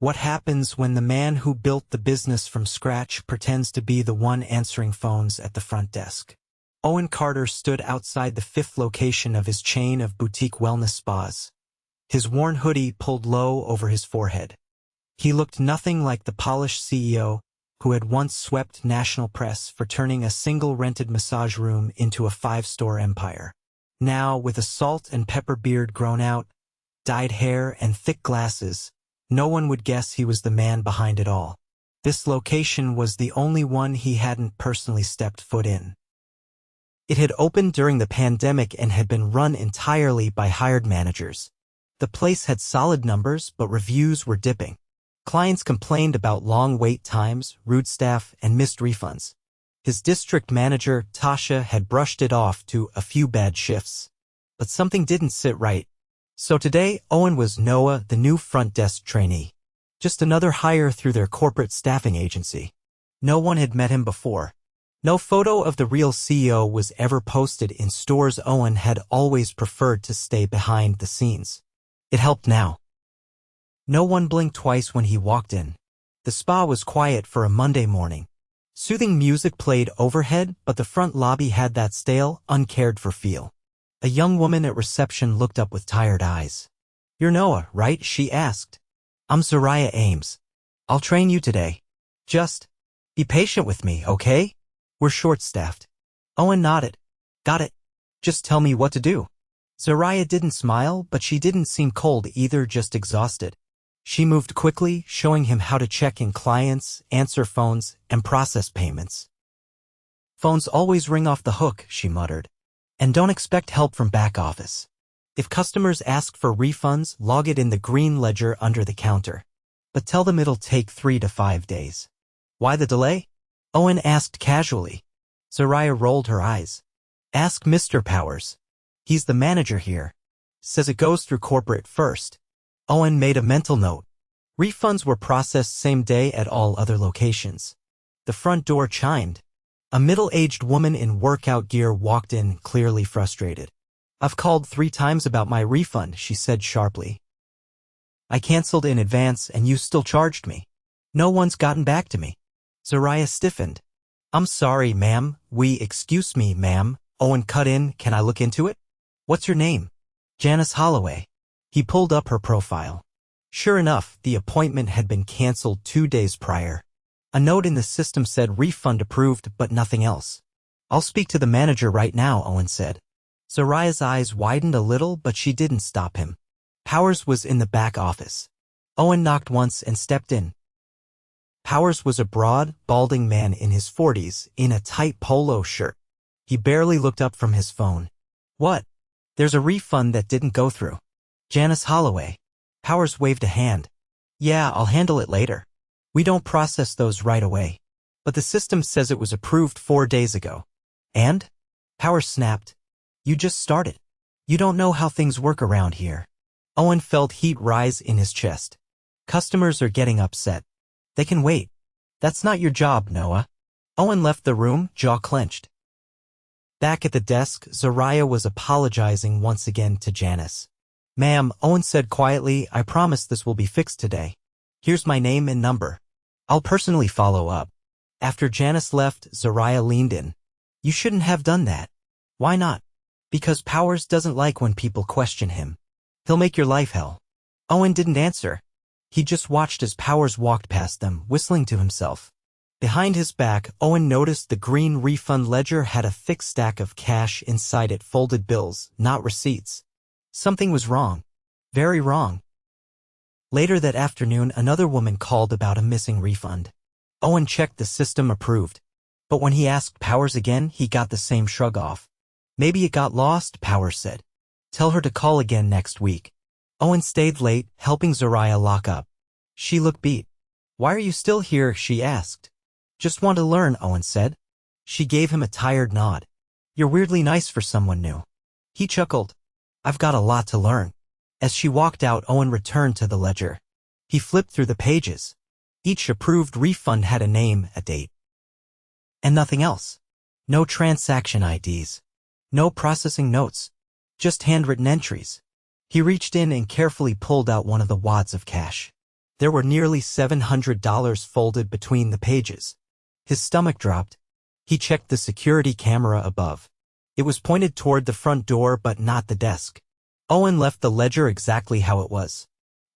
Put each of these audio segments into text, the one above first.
What happens when the man who built the business from scratch pretends to be the one answering phones at the front desk? Owen Carter stood outside the fifth location of his chain of boutique wellness spas, his worn hoodie pulled low over his forehead. He looked nothing like the polished CEO who had once swept national press for turning a single rented massage room into a five-store empire. Now, with a salt and pepper beard grown out, dyed hair, and thick glasses, no one would guess he was the man behind it all. This location was the only one he hadn't personally stepped foot in. It had opened during the pandemic and had been run entirely by hired managers. The place had solid numbers, but reviews were dipping. Clients complained about long wait times, rude staff, and missed refunds. His district manager, Tasha, had brushed it off to a few bad shifts. But something didn't sit right. So today, Owen was Noah, the new front desk trainee. Just another hire through their corporate staffing agency. No one had met him before. No photo of the real CEO was ever posted in stores. Owen had always preferred to stay behind the scenes. It helped now. No one blinked twice when he walked in. The spa was quiet for a Monday morning. Soothing music played overhead, but the front lobby had that stale, uncared-for feel. A young woman at reception looked up with tired eyes. "You're Noah, right?" she asked. "I'm Zariah Ames. I'll train you today. Just be patient with me, okay? We're short-staffed." Owen nodded. "Got it. Just tell me what to do." Zariah didn't smile, but she didn't seem cold either, just exhausted. She moved quickly, showing him how to check in clients, answer phones, and process payments. "Phones always ring off the hook," she muttered. "And don't expect help from back office. If customers ask for refunds, log it in the green ledger under the counter. But tell them it'll take 3 to 5 days." "Why the delay?" Owen asked casually. Zariah rolled her eyes. "Ask Mr. Powers. He's the manager here. Says it goes through corporate first." Owen made a mental note. Refunds were processed same day at all other locations. The front door chimed. A middle-aged woman in workout gear walked in, clearly frustrated. "I've called 3 times about my refund," she said sharply. "I canceled in advance and you still charged me. No one's gotten back to me." Zariah stiffened. "I'm sorry, ma'am. Excuse me, ma'am." Owen cut in. "Can I look into it?" "What's your name?" "Janice Holloway." He pulled up her profile. Sure enough, the appointment had been canceled 2 days prior. A note in the system said refund approved, but nothing else. "I'll speak to the manager right now," Owen said. Zariah's eyes widened a little, but she didn't stop him. Powers was in the back office. Owen knocked once and stepped in. Powers was a broad, balding man in his 40s, in a tight polo shirt. He barely looked up from his phone. "What?" "There's a refund that didn't go through." "Janice Holloway." Powers waved a hand. "Yeah, I'll handle it later. We don't process those right away. But the system says it was approved 4 days ago." "And?" Powers snapped. "You just started. You don't know how things work around here." Owen felt heat rise in his chest. "Customers are getting upset. They can wait. That's not your job, Noah." Owen left the room, jaw clenched. Back at the desk, Zariah was apologizing once again to Janice. "Ma'am," Owen said quietly, "I promise this will be fixed today. Here's my name and number. I'll personally follow up." After Janice left, Zariah leaned in. "You shouldn't have done that." "Why not?" "Because Powers doesn't like when people question him. He'll make your life hell." Owen didn't answer. He just watched as Powers walked past them, whistling to himself. Behind his back, Owen noticed the green refund ledger had a thick stack of cash inside it, folded bills, not receipts. Something was wrong. Very wrong. Later that afternoon, another woman called about a missing refund. Owen checked the system approved. But when he asked Powers again, he got the same shrug off. "Maybe it got lost," Powers said. "Tell her to call again next week." Owen stayed late, helping Zariah lock up. She looked beat. "Why are you still here?" she asked. "Just want to learn," Owen said. She gave him a tired nod. "You're weirdly nice for someone new." He chuckled. "I've got a lot to learn." As she walked out, Owen returned to the ledger. He flipped through the pages. Each approved refund had a name, a date, and nothing else. No transaction IDs. No processing notes. Just handwritten entries. He reached in and carefully pulled out one of the wads of cash. There were nearly $700 folded between the pages. His stomach dropped. He checked the security camera above. It was pointed toward the front door but not the desk. Owen left the ledger exactly how it was.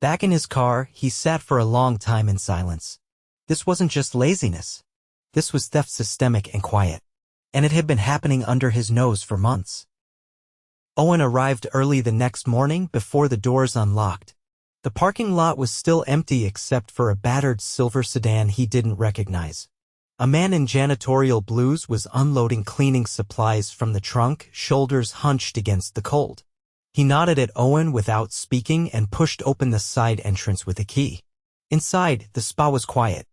Back in his car, he sat for a long time in silence. This wasn't just laziness. This was theft, systemic and quiet. And it had been happening under his nose for months. Owen arrived early the next morning before the doors unlocked. The parking lot was still empty except for a battered silver sedan he didn't recognize. A man in janitorial blues was unloading cleaning supplies from the trunk, shoulders hunched against the cold. He nodded at Owen without speaking and pushed open the side entrance with a key. Inside, the spa was quiet.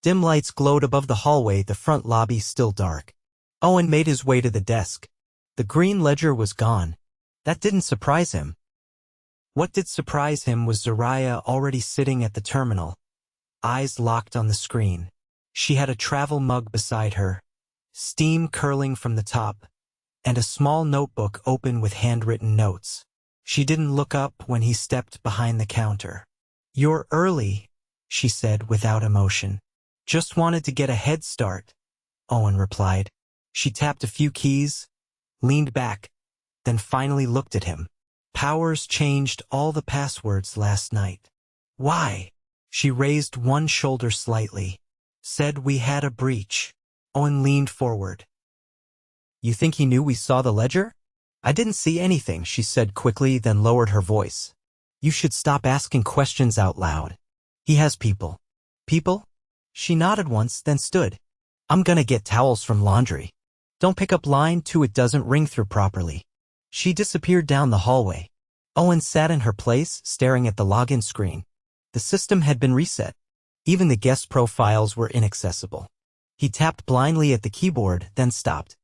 Dim lights glowed above the hallway, the front lobby still dark. Owen made his way to the desk. The green ledger was gone. That didn't surprise him. What did surprise him was Zariah already sitting at the terminal, eyes locked on the screen. She had a travel mug beside her, steam curling from the top, and a small notebook open with handwritten notes. She didn't look up when he stepped behind the counter. "You're early," she said without emotion. "Just wanted to get a head start," Owen replied. She tapped a few keys, leaned back, then finally looked at him. "Powers changed all the passwords last night." "Why?" She raised one shoulder slightly. "Said we had a breach." Owen leaned forward. "You think he knew we saw the ledger?" "I didn't see anything," she said quickly, then lowered her voice. "You should stop asking questions out loud. He has people." "People?" She nodded once, then stood. "I'm gonna get towels from laundry. Don't pick up line 2, it doesn't ring through properly." She disappeared down the hallway. Owen sat in her place, staring at the login screen. The system had been reset. Even the guest profiles were inaccessible. He tapped blindly at the keyboard, then stopped.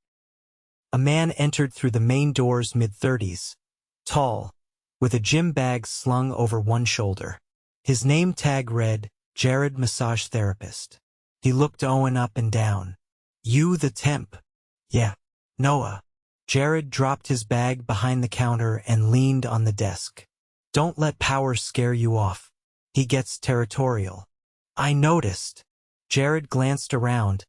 A man entered through the main doors, mid-30s, tall, with a gym bag slung over one shoulder. His name tag read, Jared, massage therapist. He looked Owen up and down. "You the temp?" "Yeah." "Noah." Jared dropped his bag behind the counter and leaned on the desk. "Don't let Powers scare you off. He gets territorial." "I noticed." Jared glanced around,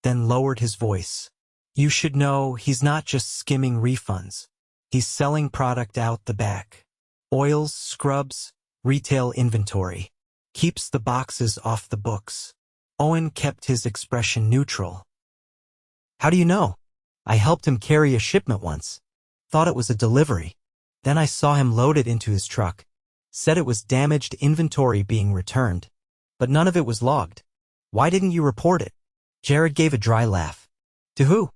then lowered his voice. "You should know he's not just skimming refunds. He's selling product out the back. Oils, scrubs, retail inventory. Keeps the boxes off the books." Owen kept his expression neutral. "How do you know?" "I helped him carry a shipment once. Thought it was a delivery. Then I saw him load it into his truck. Said it was damaged inventory being returned. But none of it was logged. Why didn't you report it?" Jared gave a dry laugh. "To who?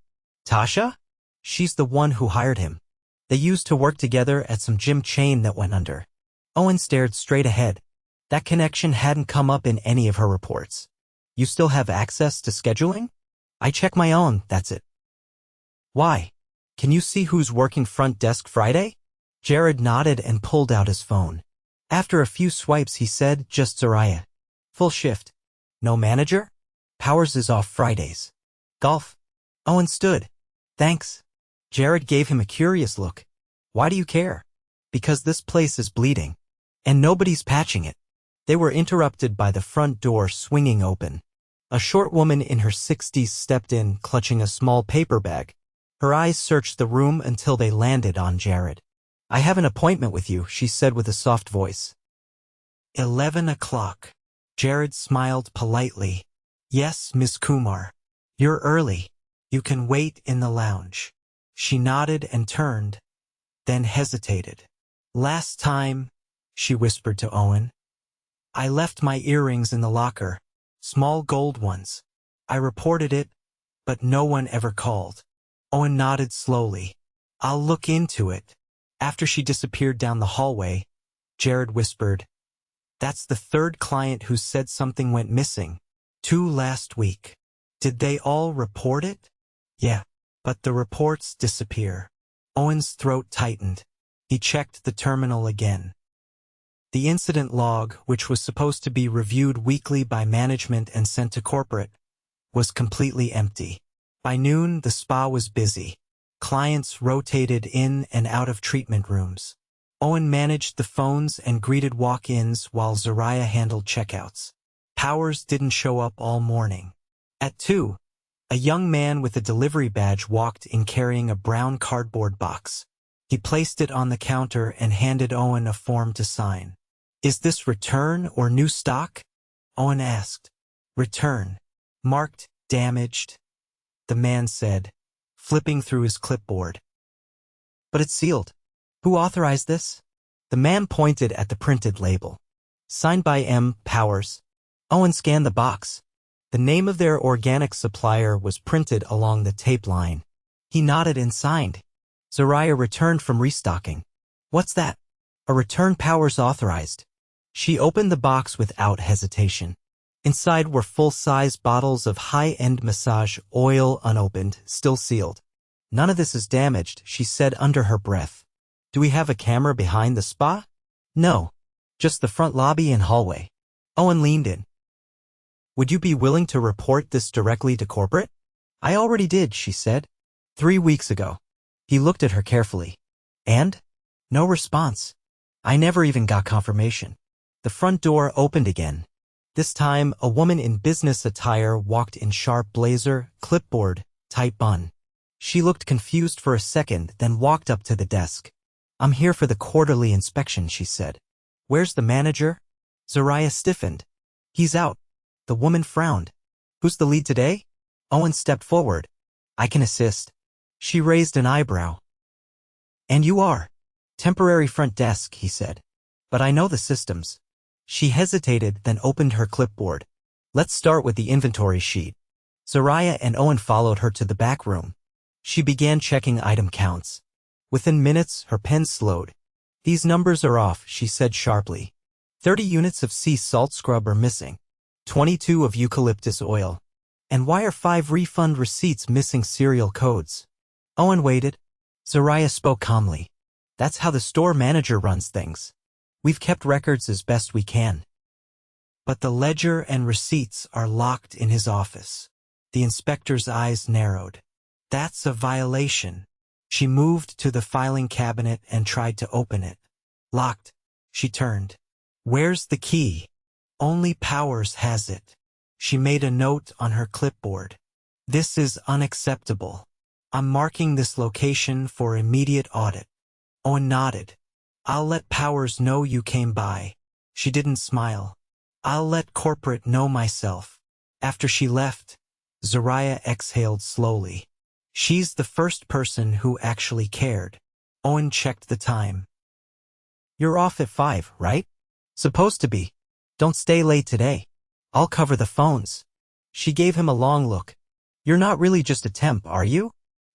Tasha? She's the one who hired him. They used to work together at some gym chain that went under." Owen stared straight ahead. That connection hadn't come up in any of her reports. "You still have access to scheduling?" "I check my own, that's it." "Why? Can you see who's working front desk Friday?" Jared nodded and pulled out his phone. After a few swipes he said, "Just Zariah. Full shift. No manager? Powers is off Fridays. Golf?" Owen stood. "Thanks." Jared gave him a curious look. "Why do you care?" "Because this place is bleeding. And nobody's patching it." They were interrupted by the front door swinging open. A short woman in her 60s stepped in, clutching a small paper bag. Her eyes searched the room until they landed on Jared. "I have an appointment with you," she said with a soft voice. 11 o'clock. Jared smiled politely. "Yes, Miss Kumar. You're early. You can wait in the lounge." She nodded and turned, then hesitated. "Last time," she whispered to Owen, "I left my earrings in the locker, small gold ones. I reported it, but no one ever called." Owen nodded slowly. "I'll look into it." After she disappeared down the hallway, Jared whispered, "That's the third client who said something went missing. 2 last week. Did they all report it?" "Yeah, but the reports disappear." Owen's throat tightened. He checked the terminal again. The incident log, which was supposed to be reviewed weekly by management and sent to corporate, was completely empty. By noon, the spa was busy. Clients rotated in and out of treatment rooms. Owen managed the phones and greeted walk-ins while Zariah handled checkouts. Powers didn't show up all morning. At 2, a young man with a delivery badge walked in carrying a brown cardboard box. He placed it on the counter and handed Owen a form to sign. "Is this return or new stock?" Owen asked. "Return. Marked damaged," the man said, flipping through his clipboard. "But it's sealed. Who authorized this?" The man pointed at the printed label. "Signed by M. Powers." Owen scanned the box. The name of their organic supplier was printed along the tape line. He nodded and signed. Zariah returned from restocking. "What's that?" "A return Powers authorized." She opened the box without hesitation. Inside were full-size bottles of high-end massage oil, unopened, still sealed. "None of this is damaged," she said under her breath. "Do we have a camera behind the spa?" "No. Just the front lobby and hallway." Owen leaned in. "Would you be willing to report this directly to corporate?" "I already did," she said. 3 weeks ago." He looked at her carefully. "And?" "No response. I never even got confirmation." The front door opened again. This time, a woman in business attire walked in sharp blazer, clipboard, tight bun. She looked confused for a second, then walked up to the desk. "I'm here for the quarterly inspection," she said. "Where's the manager?" Zariah stiffened. "He's out." The woman frowned. "Who's the lead today?" Owen stepped forward. "I can assist." She raised an eyebrow. "And you are?" "Temporary front desk," he said. "But I know the systems." She hesitated, then opened her clipboard. "Let's start with the inventory sheet." Zariah and Owen followed her to the back room. She began checking item counts. Within minutes, her pen slowed. "These numbers are off," she said sharply. 30 units of sea salt scrub are missing. 22 of eucalyptus oil. And why are 5 refund receipts missing serial codes? Owen waited. Zariah spoke calmly. "That's how the store manager runs things. We've kept records as best we can." "But the ledger and receipts are locked in his office." The inspector's eyes narrowed. "That's a violation." She moved to the filing cabinet and tried to open it. "Locked." She turned. "Where's the key?" "Only Powers has it." She made a note on her clipboard. "This is unacceptable. I'm marking this location for immediate audit." Owen nodded. "I'll let Powers know you came by." She didn't smile. "I'll let corporate know myself." After she left, Zariah exhaled slowly. She's the first person who actually cared. Owen checked the time. "You're off at 5, right?" "Supposed to be. Don't stay late today. I'll cover the phones." She gave him a long look. "You're not really just a temp, are you?"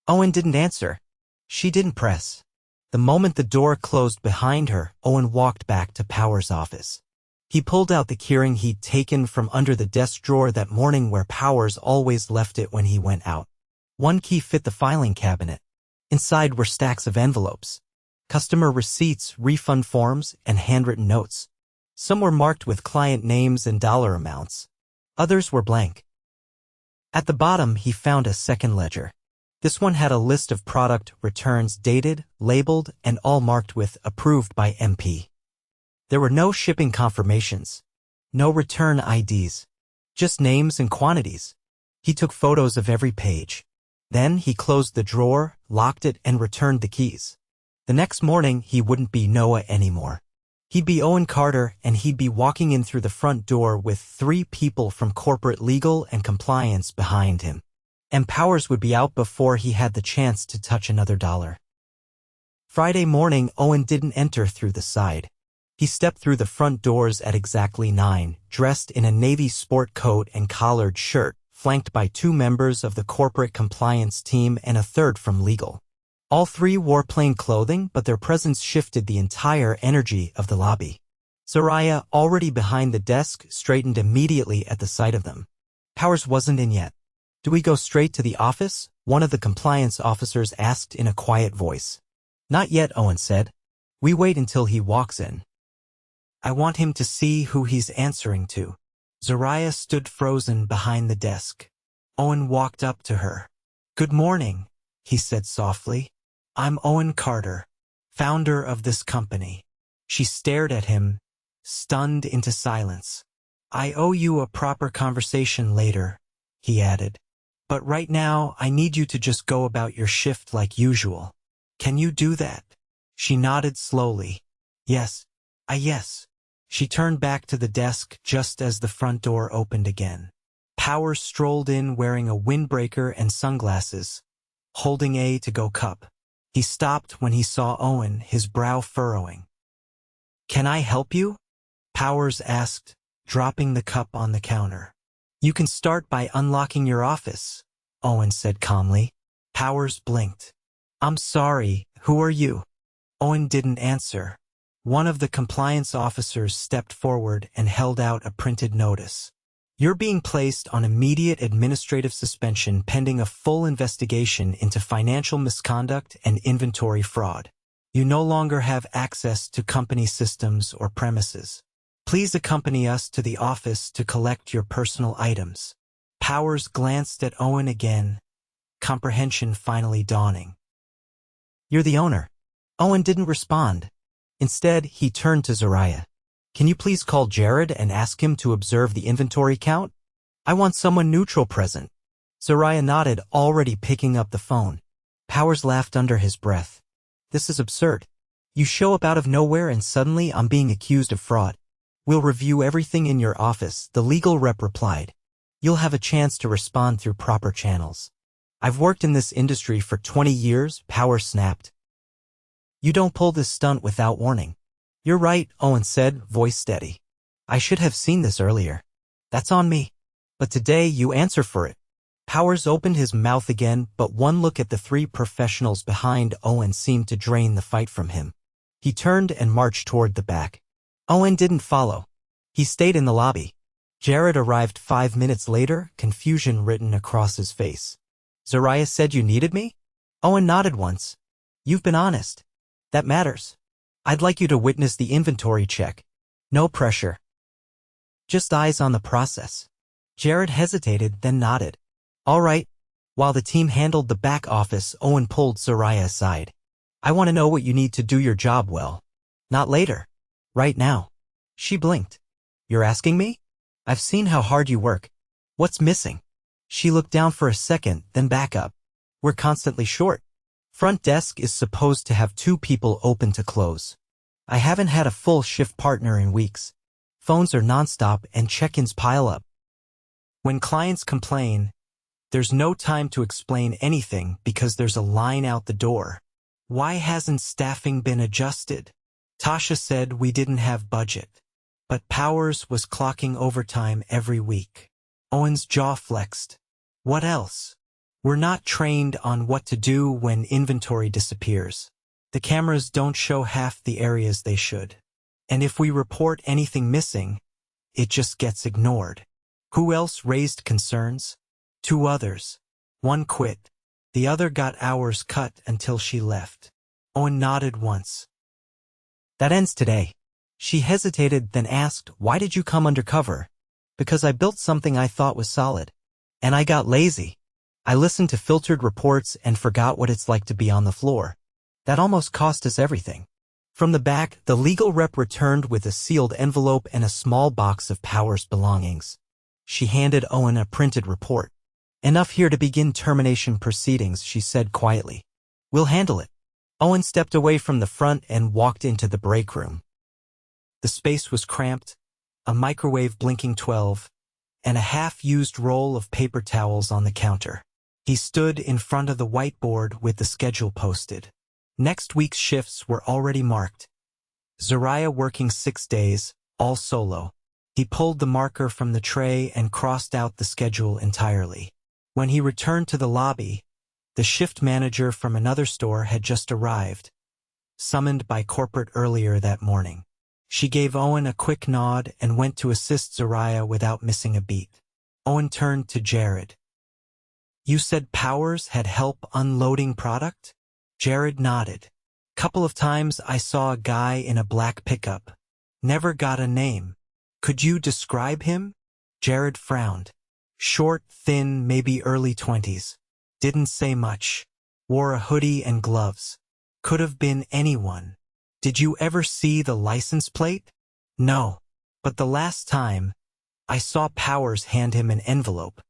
Owen didn't answer. She didn't press. The moment the door closed behind her, Owen walked back to Powers' office. He pulled out the keyring he'd taken from under the desk drawer that morning where Powers always left it when he went out. One key fit the filing cabinet. Inside were stacks of envelopes. Customer receipts, refund forms, and handwritten notes. Some were marked with client names and dollar amounts. Others were blank. At the bottom, he found a second ledger. This one had a list of product returns dated, labeled, and all marked with approved by MP. There were no shipping confirmations, no return IDs, just names and quantities. He took photos of every page. Then he closed the drawer, locked it, and returned the keys. The next morning, he wouldn't be Noah anymore. He'd be Owen Carter, and he'd be walking in through the front door with 3 people from corporate legal and compliance behind him. And Powers would be out before he had the chance to touch another dollar. Friday morning, Owen didn't enter through the side. He stepped through the front doors at exactly 9, dressed in a navy sport coat and collared shirt, flanked by 2 members of the corporate compliance team and a third from legal. All 3 wore plain clothing, but their presence shifted the entire energy of the lobby. Zariah, already behind the desk, straightened immediately at the sight of them. Powers wasn't in yet. "Do we go straight to the office?" one of the compliance officers asked in a quiet voice. "Not yet," Owen said. "We wait until he walks in. I want him to see who he's answering to." Zariah stood frozen behind the desk. Owen walked up to her. "Good morning," he said softly. "I'm Owen Carter, Founder of this company. She stared at him, stunned into silence. I owe you a proper conversation later, he added. But right now, I need you to just go about your shift like usual. Can you do that? She nodded slowly. Yes. Yes. She turned back to the desk just as the front door opened again. Powers strolled in wearing a windbreaker and sunglasses, holding a to-go cup. He stopped when he saw Owen, his brow furrowing. Can I help you? Powers asked, dropping the cup on the counter. You can start by unlocking your office, Owen said calmly. Powers blinked. I'm sorry, who are you? Owen didn't answer. One of the compliance officers stepped forward and held out a printed notice. You're being placed on immediate administrative suspension pending a full investigation into financial misconduct and inventory fraud. You no longer have access to company systems or premises. Please accompany us to the office to collect your personal items. Powers glanced at Owen again, comprehension finally dawning. You're the owner. Owen didn't respond. Instead, he turned to Zariah. Can you please call Jared and ask him to observe the inventory count? I want someone neutral present. Zariah nodded, already picking up the phone. Powers laughed under his breath. This is absurd. You show up out of nowhere and suddenly I'm being accused of fraud. We'll review everything in your office, the legal rep replied. You'll have a chance to respond through proper channels. I've worked in this industry for 20 years, Powers snapped. You don't pull this stunt without warning. You're right, Owen said, voice steady. I should have seen this earlier. That's on me. But today you answer for it. Powers opened his mouth again, but one look at the three professionals behind Owen seemed to drain the fight from him. He turned and marched toward the back. Owen didn't follow. He stayed in the lobby. Jared arrived 5 minutes later, confusion written across his face. Zariah said you needed me? Owen nodded once. You've been honest. That matters. I'd like you to witness the inventory check. No pressure. Just eyes on the process. Jared hesitated, then nodded. All right. While the team handled the back office, Owen pulled Zariah aside. I want to know what you need to do your job well. Not later. Right now. She blinked. You're asking me? I've seen how hard you work. What's missing? She looked down for a second, then back up. We're constantly short. Front desk is supposed to have 2 people open to close. I haven't had a full shift partner in weeks. Phones are nonstop and check-ins pile up. When clients complain, there's no time to explain anything because there's a line out the door. Why hasn't staffing been adjusted? Tasha said we didn't have budget. But Powers was clocking overtime every week. Owen's jaw flexed. What else? We're not trained on what to do when inventory disappears. The cameras don't show half the areas they should. And if we report anything missing, it just gets ignored. Who else raised concerns? 2 others. One quit. The other got hours cut until she left. Owen nodded once. That ends today. She hesitated, then asked, why did you come undercover? Because I built something I thought was solid. And I got lazy. I listened to filtered reports and forgot what it's like to be on the floor. That almost cost us everything. From the back, the legal rep returned with a sealed envelope and a small box of Powers' belongings. She handed Owen a printed report. Enough here to begin termination proceedings, she said quietly. We'll handle it. Owen stepped away from the front and walked into the break room. The space was cramped, a microwave blinking 12, and a half-used roll of paper towels on the counter. He stood in front of the whiteboard with the schedule posted. Next week's shifts were already marked. Zariah working 6 days, all solo. He pulled the marker from the tray and crossed out the schedule entirely. When he returned to the lobby, the shift manager from another store had just arrived, summoned by corporate earlier that morning. She gave Owen a quick nod and went to assist Zariah without missing a beat. Owen turned to Jared. You said Powers had help unloading product? Jared nodded. Couple of times I saw a guy in a black pickup. Never got a name. Could you describe him? Jared frowned. Short, thin, maybe early 20s. Didn't say much. Wore a hoodie and gloves. Could have been anyone. Did you ever see the license plate? No. But the last time, I saw Powers hand him an envelope.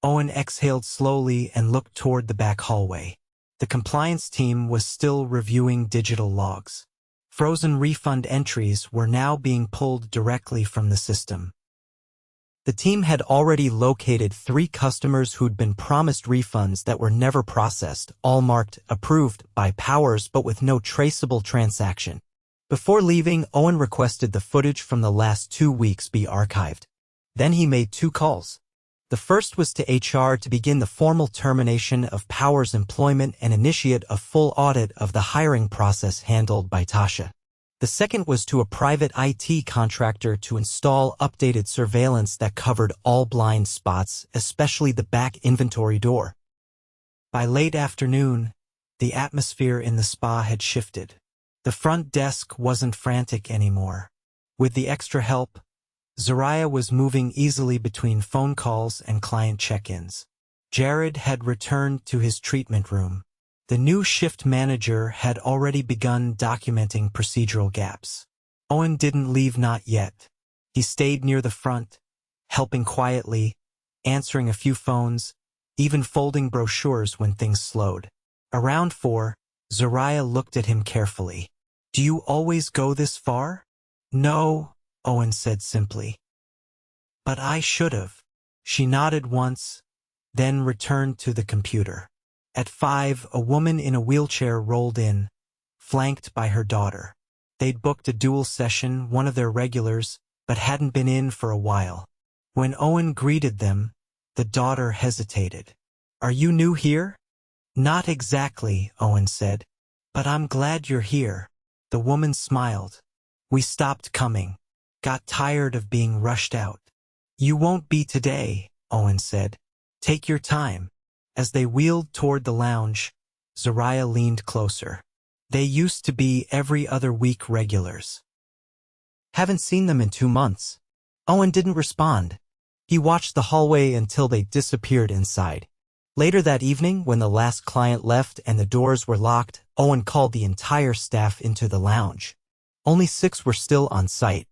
Owen exhaled slowly and looked toward the back hallway. The compliance team was still reviewing digital logs. Frozen refund entries were now being pulled directly from the system. The team had already located 3 customers who'd been promised refunds that were never processed, all marked approved by Powers but with no traceable transaction. Before leaving, Owen requested the footage from the last 2 weeks be archived. Then he made 2 calls. The first was to HR to begin the formal termination of Powers' employment and initiate a full audit of the hiring process handled by Tasha. The second was to a private IT contractor to install updated surveillance that covered all blind spots, especially the back inventory door. By late afternoon, the atmosphere in the spa had shifted. The front desk wasn't frantic anymore. With the extra help, Zariah was moving easily between phone calls and client check-ins. Jared had returned to his treatment room. The new shift manager had already begun documenting procedural gaps. Owen didn't leave, not yet. He stayed near the front, helping quietly, answering a few phones, even folding brochures when things slowed. Around 4, Zariah looked at him carefully. "Do you always go this far?" "No," Owen said simply. "But I should've." She nodded once, then returned to the computer. At 5, a woman in a wheelchair rolled in, flanked by her daughter. They'd booked a dual session, one of their regulars, but hadn't been in for a while. When Owen greeted them, the daughter hesitated. "Are you new here?" "Not exactly," Owen said. "But I'm glad you're here." The woman smiled. "We stopped coming. Got tired of being rushed out." "You won't be today," Owen said. "Take your time." As they wheeled toward the lounge, Zariah leaned closer. "They used to be every other week regulars." "Haven't seen them in 2 months." Owen didn't respond. He watched the hallway until they disappeared inside. Later that evening, when the last client left and the doors were locked, Owen called the entire staff into the lounge. Only 6 were still on site.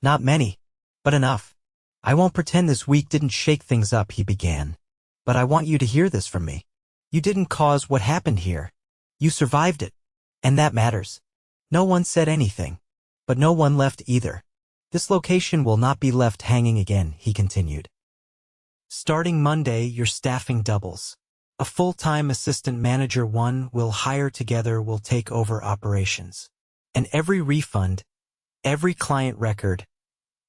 "Not many, but enough. I won't pretend this week didn't shake things up," he began. "But I want you to hear this from me. You didn't cause what happened here. You survived it. And that matters." No one said anything. But no one left either. "This location will not be left hanging again," he continued. "Starting Monday, your staffing doubles. A full-time assistant manager 1 will hire together will take over operations. And every refund, every client record,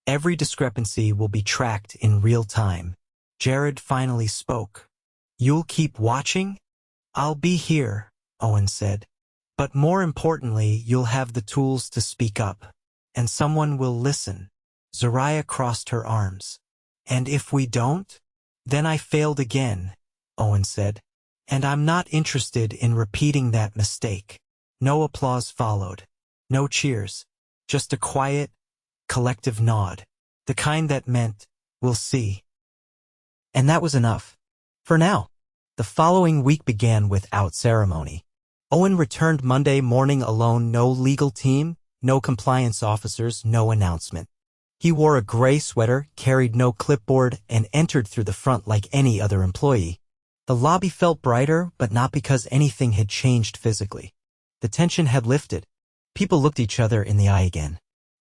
every discrepancy will be tracked in real time." Jared finally spoke. "You'll keep watching?" "I'll be here," Owen said. "But more importantly, you'll have the tools to speak up. And someone will listen." Zariah crossed her arms. "And if we don't? Then I failed again," Owen said. "And I'm not interested in repeating that mistake." No applause followed. No cheers. Just a quiet, collective nod. The kind that meant, "We'll see." And that was enough. For now. The following week began without ceremony. Owen returned Monday morning alone, no legal team, no compliance officers, no announcement. He wore a gray sweater, carried no clipboard, and entered through the front like any other employee. The lobby felt brighter, but not because anything had changed physically. The tension had lifted. People looked each other in the eye again.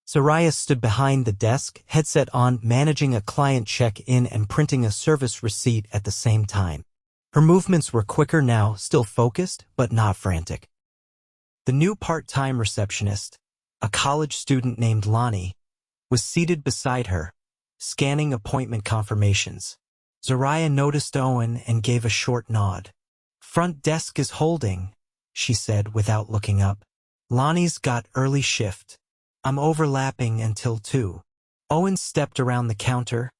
Zariah stood behind the desk, headset on, managing a client check-in and printing a service receipt at the same time. Her movements were quicker now, still focused, but not frantic. The new part-time receptionist, a college student named Lonnie, was seated beside her, scanning appointment confirmations. Zariah noticed Owen and gave a short nod. "Front desk is holding," she said without looking up. "Lonnie's got early shift. I'm overlapping until 2. Owen stepped around the counter,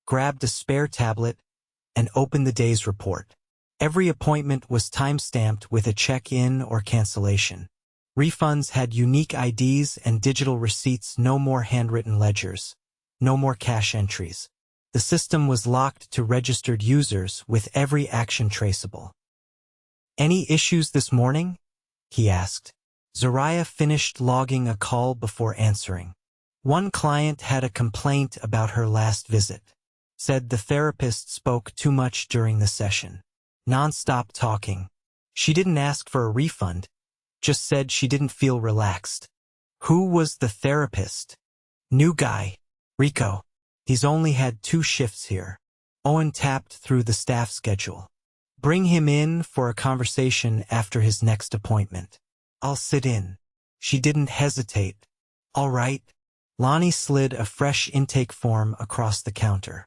grabbed a spare tablet, and opened the day's report. Every appointment was time-stamped with a check-in or cancellation. Refunds had unique IDs and digital receipts, no more handwritten ledgers, no more cash entries. The system was locked to registered users with every action traceable. "Any issues this morning?" he asked. Zariah finished logging a call before answering. One client had a complaint about her last visit. Said the therapist spoke too much during the session. Non-stop talking. She didn't ask for a refund, just said she didn't feel relaxed. Who was the therapist? New guy. Rico. He's only had 2 shifts here. Owen tapped through the staff schedule. Bring him in for a conversation after his next appointment. I'll sit in. She didn't hesitate. All right. Lonnie slid a fresh intake form across the counter.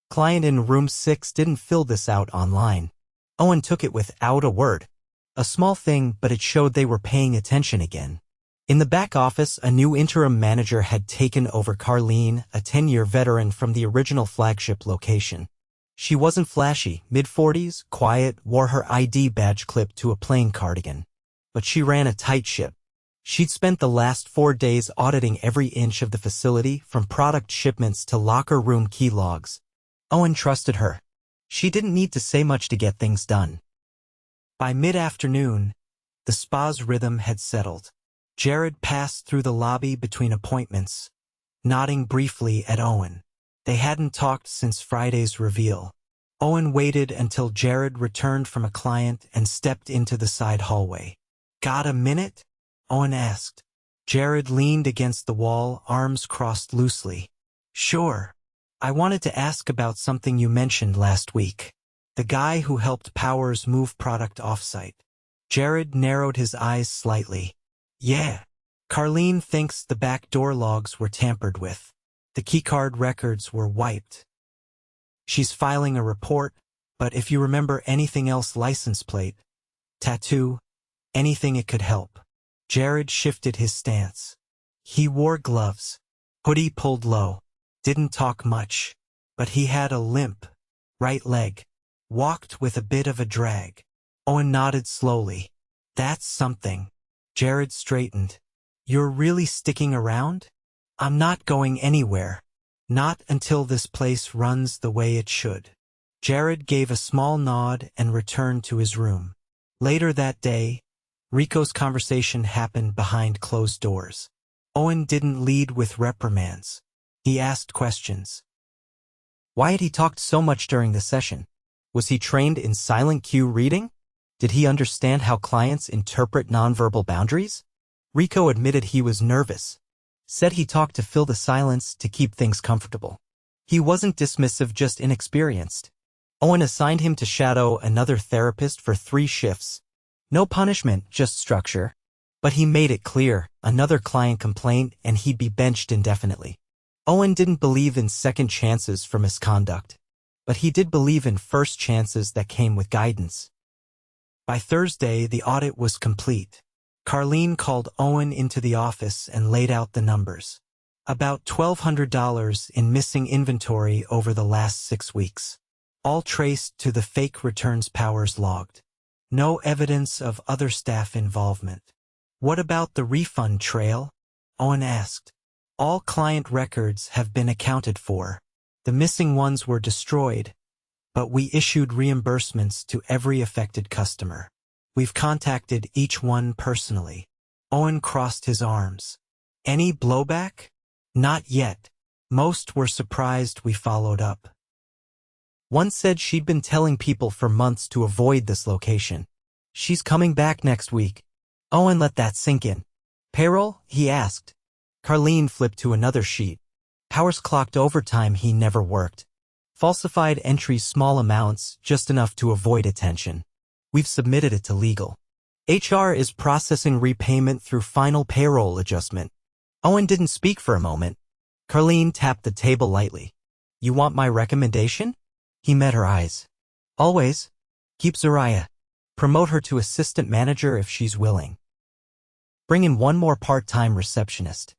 Client in room 6 didn't fill this out online. Owen took it without a word. A small thing, but it showed they were paying attention again. In the back office, a new interim manager had taken over Carlene, a 10-year veteran from the original flagship location. She wasn't flashy, mid-40s, quiet, wore her ID badge clipped to a plain cardigan. But she ran a tight ship. She'd spent the last 4 days auditing every inch of the facility, from product shipments to locker room key logs. Owen trusted her. She didn't need to say much to get things done. By mid-afternoon, the spa's rhythm had settled. Jared passed through the lobby between appointments, nodding briefly at Owen. They hadn't talked since Friday's reveal. Owen waited until Jared returned from a client and stepped into the side hallway. Got a minute? Owen asked. Jared leaned against the wall, arms crossed loosely. Sure. I wanted to ask about something you mentioned last week. The guy who helped Powers move product offsite. Jared narrowed his eyes slightly. Yeah. Carlene thinks the back door logs were tampered with. The keycard records were wiped. She's filing a report, but if you remember anything else, license plate, tattoo, anything it could help. Jared shifted his stance. He wore gloves. Hoodie pulled low. Didn't talk much, but he had a limp. Right leg. Walked with a bit of a drag. Owen nodded slowly. That's something. Jared straightened. You're really sticking around? I'm not going anywhere. Not until this place runs the way it should. Jared gave a small nod and returned to his room. Later that day, Rico's conversation happened behind closed doors. Owen didn't lead with reprimands. He asked questions. Why had he talked so much during the session? Was he trained in silent cue reading? Did he understand how clients interpret nonverbal boundaries? Rico admitted he was nervous. Said he talked to fill the silence to keep things comfortable. He wasn't dismissive, just inexperienced. Owen assigned him to shadow another therapist for 3 shifts. No punishment, just structure. But he made it clear, another client complained and he'd be benched indefinitely. Owen didn't believe in second chances for misconduct, but he did believe in first chances that came with guidance. By Thursday, the audit was complete. Carlene called Owen into the office and laid out the numbers. About $1,200 in missing inventory over the last 6 weeks. All traced to the fake returns Powers logged. No evidence of other staff involvement. What about the refund trail? Owen asked. All client records have been accounted for. The missing ones were destroyed, but we issued reimbursements to every affected customer. We've contacted each one personally. Owen crossed his arms. Any blowback? Not yet. Most were surprised we followed up. One said she'd been telling people for months to avoid this location. She's coming back next week. Owen let that sink in. Payroll? He asked. Carlene flipped to another sheet. Powers clocked overtime he never worked. Falsified entries, small amounts, just enough to avoid attention. We've submitted it to legal. HR is processing repayment through final payroll adjustment. Owen didn't speak for a moment. Carlene tapped the table lightly. You want my recommendation? He met her eyes. Always. Keep Zariah. Promote her to assistant manager if she's willing. Bring in one more part-time receptionist.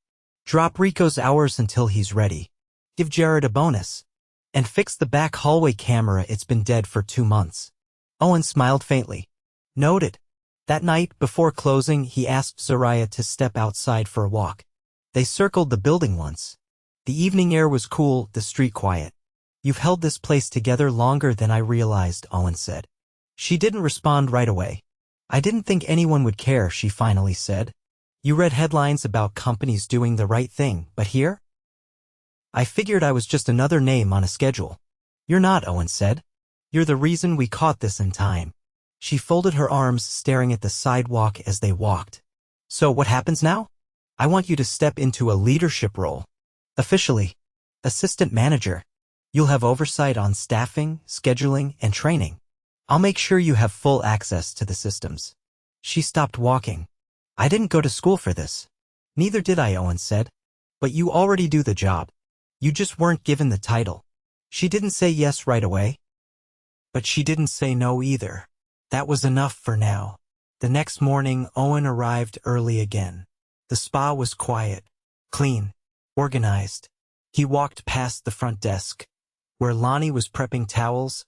Drop Rico's hours until he's ready. Give Jared a bonus. And fix the back hallway camera, it's been dead for 2 months. Owen smiled faintly. Noted. That night, before closing, he asked Zariah to step outside for a walk. They circled the building once. The evening air was cool, the street quiet. You've held this place together longer than I realized, Owen said. She didn't respond right away. I didn't think anyone would care, she finally said. You read headlines about companies doing the right thing, but here? I figured I was just another name on a schedule. You're not, Owen said. You're the reason we caught this in time. She folded her arms, staring at the sidewalk as they walked. So what happens now? I want you to step into a leadership role. Officially, assistant manager. You'll have oversight on staffing, scheduling, and training. I'll make sure you have full access to the systems. She stopped walking. I didn't go to school for this. Neither did I, Owen said. But you already do the job. You just weren't given the title. She didn't say yes right away. But she didn't say no either. That was enough for now. The next morning, Owen arrived early again. The spa was quiet, clean, organized. He walked past the front desk, where Lonnie was prepping towels,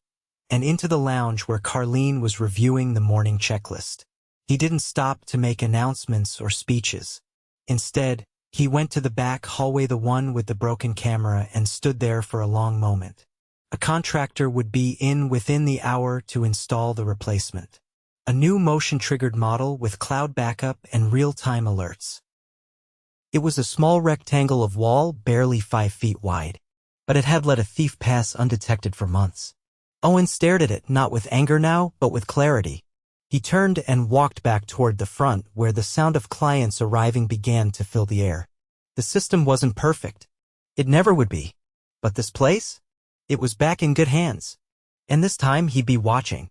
and into the lounge where Carlene was reviewing the morning checklist. He didn't stop to make announcements or speeches. Instead, he went to the back hallway, the one with the broken camera, and stood there for a long moment. A contractor would be in within the hour to install the replacement. A new motion-triggered model with cloud backup and real-time alerts. It was a small rectangle of wall, barely 5 feet wide, but it had let a thief pass undetected for months. Owen stared at it, not with anger now, but with clarity. He turned and walked back toward the front, where the sound of clients arriving began to fill the air. The system wasn't perfect. It never would be. But this place? It was back in good hands. And this time he'd be watching.